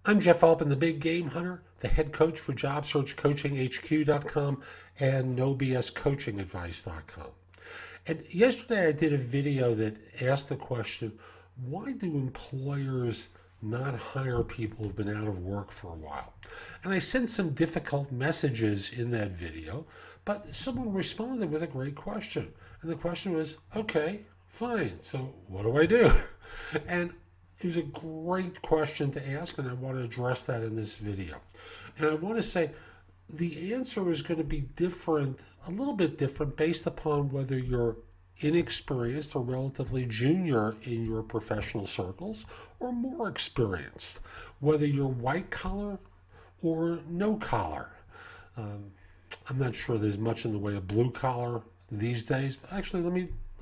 I'm Jeff Altman, the Big Game Hunter, the head coach for JobSearchCoachingHQ.com and NoBSCoachingAdvice.com. And yesterday I did a video that asked the question, why do employers not hire people who've been out of work for a while? And I sent some difficult messages in that video, but someone responded with a great question. And the question was, okay, fine, so what do I do? And it was a great question to ask, and I want to address that in this video. And I want to say the answer is going to be different, a little bit different, based upon whether you're inexperienced or relatively junior in your professional circles or more experienced, whether you're white collar or no collar. I'm not sure there's much in the way of blue collar these days. Actually, let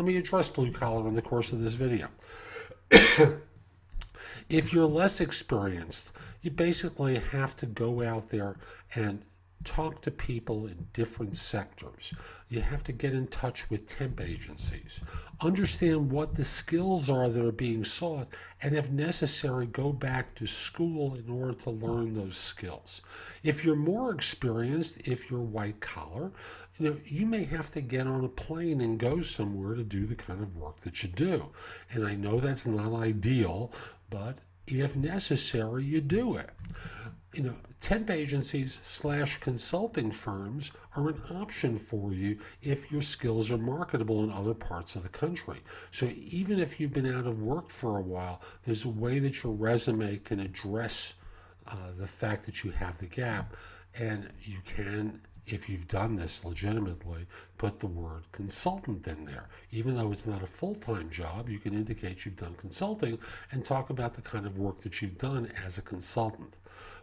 me address blue collar in the course of this video. If you're less experienced, you basically have to go out there and talk to people in different sectors. You have to get in touch with temp agencies, understand what the skills are that are being sought, and if necessary, go back to school in order to learn those skills. If you're more experienced, if you're white collar, you may have to get on a plane and go somewhere to do the kind of work that you do. And I know that's not ideal, but if necessary, you do it. Temp agencies / consulting firms are an option for you if your skills are marketable in other parts of the country. So even if you've been out of work for a while, there's a way that your resume can address the fact that you have the gap, and you can, if you've done this legitimately, put the word consultant in there. Even though it's not a full-time job, you can indicate you've done consulting and talk about the kind of work that you've done as a consultant.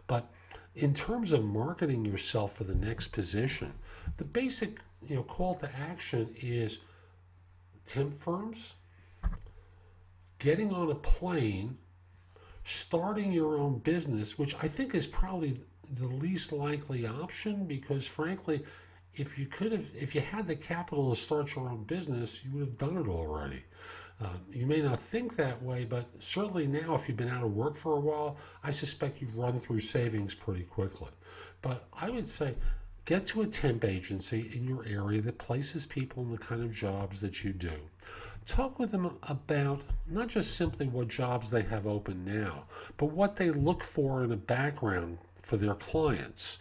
But in terms of marketing yourself for the next position, the basic call to action is temp firms, getting on a plane, starting your own business, which I think is probably the least likely option, because frankly, if you had the capital to start your own business, you would have done it already. You may not think that way, but certainly now, if you've been out of work for a while, I suspect you've run through savings pretty quickly. But I would say get to a temp agency in your area that places people in the kind of jobs that you do. Talk with them about not just simply what jobs they have open now, but what they look for in a background for their clients.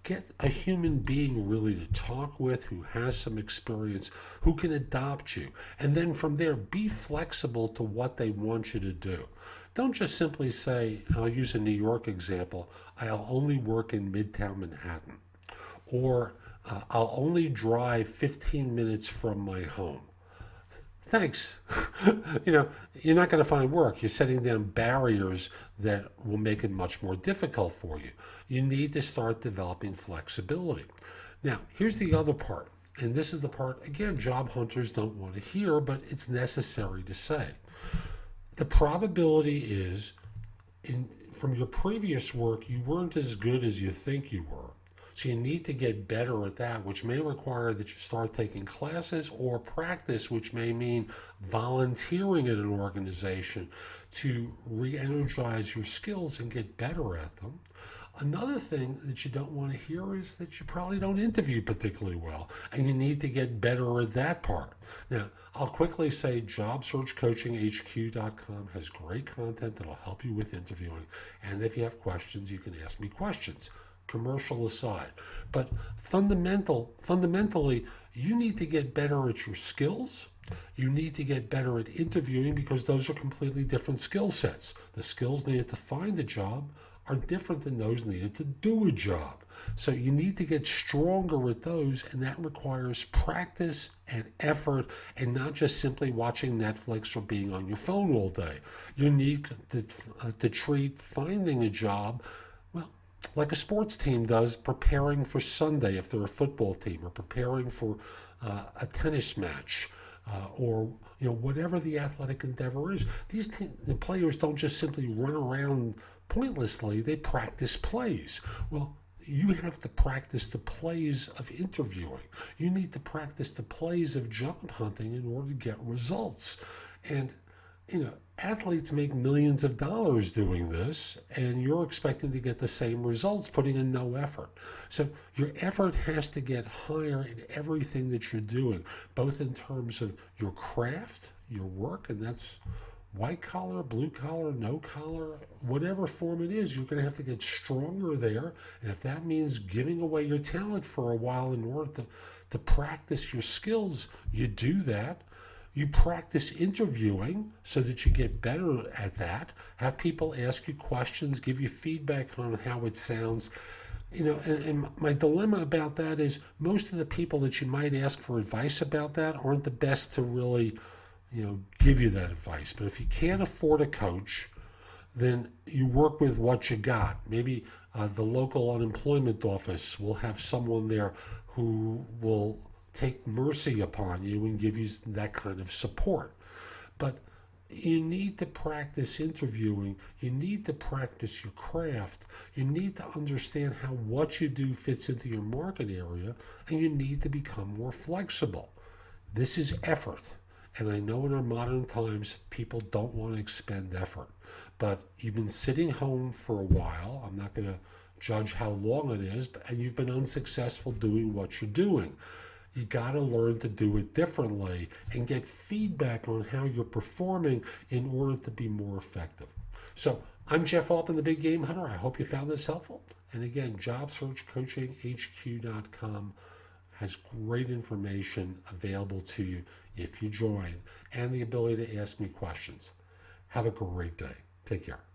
Get a human being really to talk with who has some experience, who can adopt you. And then from there, be flexible to what they want you to do. Don't just simply say, I'll use a New York example, I'll only work in Midtown Manhattan. Or I'll only drive 15 minutes from my home. Thanks. You're not going to find work. You're setting down barriers that will make it much more difficult for you. You need to start developing flexibility. Now, here's the other part. And this is the part, again, job hunters don't want to hear, but it's necessary to say. The probability is, from your previous work, you weren't as good as you think you were. So you need to get better at that, which may require that you start taking classes or practice, which may mean volunteering at an organization to re-energize your skills and get better at them. Another thing that you don't want to hear is that you probably don't interview particularly well, and you need to get better at that part. Now, I'll quickly say JobSearchCoachingHQ.com has great content that'll help you with interviewing, and if you have questions, you can ask me questions. Commercial aside, but fundamentally, you need to get better at your skills. You need to get better at interviewing, because those are completely different skill sets. The skills needed to find a job are different than those needed to do a job. So you need to get stronger at those, and that requires practice and effort, and not just simply watching Netflix or being on your phone all day. You need to treat finding a job like a sports team does preparing for Sunday if they're a football team, or preparing for a tennis match, or whatever the athletic endeavor is. The players don't just simply run around pointlessly, they practice plays. Well, you have to practice the plays of interviewing. You need to practice the plays of job hunting in order to get results. And athletes make millions of dollars doing this, and you're expecting to get the same results putting in no effort. So your effort has to get higher in everything that you're doing, both in terms of your craft, your work, and that's white collar, blue collar, no collar, whatever form it is, you're going to have to get stronger there. And if that means giving away your talent for a while in order to practice your skills, you do that. You practice interviewing so that you get better at that. Have people ask you questions, give you feedback on how it sounds. And my dilemma about that is most of the people that you might ask for advice about that aren't the best to really, give you that advice. But if you can't afford a coach, then you work with what you got. Maybe the local unemployment office will have someone there who will take mercy upon you and give you that kind of support. But you need to practice interviewing. You need to practice your craft. You need to understand how what you do fits into your market area, and you need to become more flexible. This is effort. And I know in our modern times, people don't want to expend effort. But you've been sitting home for a while. I'm not going to judge how long it is, and you've been unsuccessful doing what you're doing. You got to learn to do it differently and get feedback on how you're performing in order to be more effective. So I'm Jeff Altman, the Big Game Hunter. I hope you found this helpful. And again, JobSearchCoachingHQ.com has great information available to you if you join, and the ability to ask me questions. Have a great day. Take care.